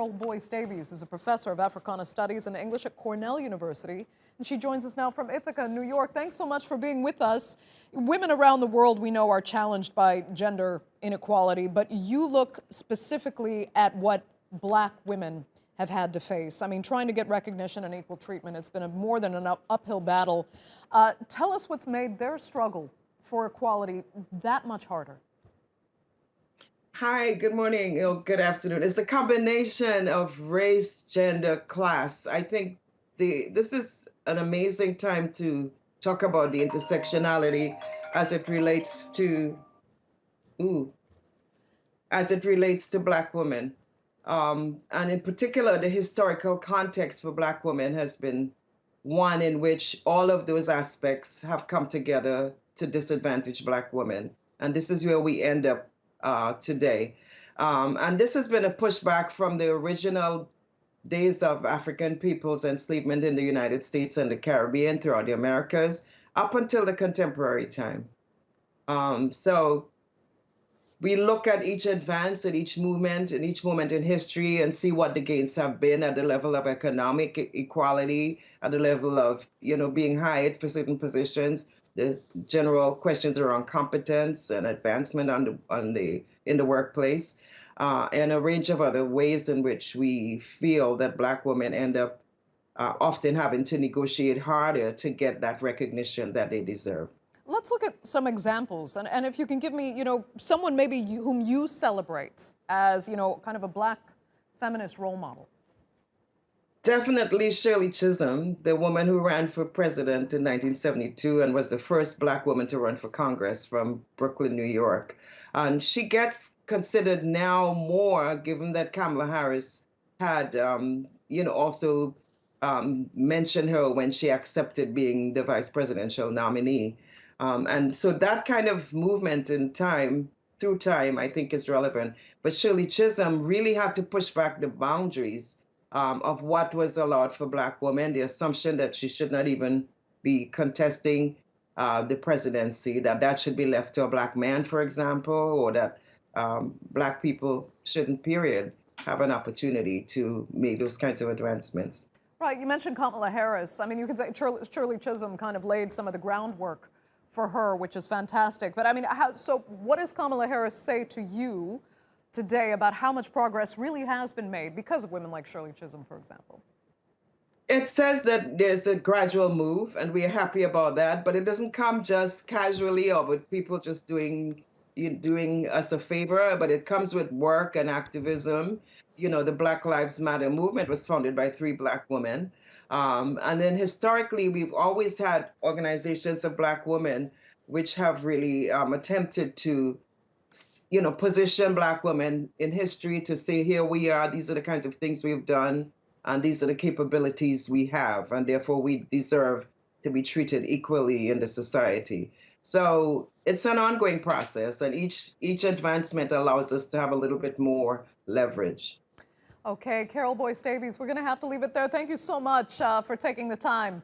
Carole Boyce Davies is a professor of Africana Studies and English at Cornell University, and she joins us now from Ithaca, New York. Thanks so much for being with us. Women around the world, we know, are challenged by gender inequality, but you look specifically at what Black women have had to face. I mean, trying to get recognition and equal treatment, it's been more than an uphill battle. Tell us what's made their struggle for equality that much harder. Hi, good morning, or good afternoon. It's a combination of race, gender, class. I think this is an amazing time to talk about the intersectionality as it relates to Black women. And in particular, the historical context for Black women has been one in which all of those aspects have come together to disadvantage Black women. And this is where we end up today. And this has been a pushback from the original days of African people's enslavement in the United States and the Caribbean throughout the Americas up until the contemporary time. So we look at each advance and each moment in history and see what the gains have been at the level of economic equality, at the level of, being hired for certain positions, the general questions around competence and advancement in the workplace, and a range of other ways in which we feel that Black women end up often having to negotiate harder to get that recognition that they deserve. Let's look at some examples, and if you can give me, someone maybe whom you celebrate as, kind of a Black feminist role model. Definitely Shirley Chisholm, the woman who ran for president in 1972 and was the first Black woman to run for Congress from Brooklyn, New York. And she gets considered now more, given that Kamala Harris had, also mentioned her when she accepted being the vice presidential nominee. And so that kind of movement in time, through time, I think is relevant. But Shirley Chisholm really had to push back the boundaries of what was allowed for Black women, the assumption that she should not even be contesting the presidency, that should be left to a Black man, for example, or that Black people shouldn't, period, have an opportunity to make those kinds of advancements. Right, you mentioned Kamala Harris. I mean, you could say Shirley Chisholm kind of laid some of the groundwork for her, which is fantastic. But I mean, so what does Kamala Harris say to you today about how much progress really has been made because of women like Shirley Chisholm, for example? It says that there's a gradual move, and we're happy about that, but it doesn't come just casually or with people just doing us a favor, but it comes with work and activism. The Black Lives Matter movement was founded by 3 Black women. And then historically, we've always had organizations of Black women which have really attempted to position Black women in history to say, here we are, these are the kinds of things we've done, and these are the capabilities we have, and therefore we deserve to be treated equally in the society. So it's an ongoing process, and each advancement allows us to have a little bit more leverage. Okay, Carole Boyce Davies, we're going to have to leave it there. Thank you so much for taking the time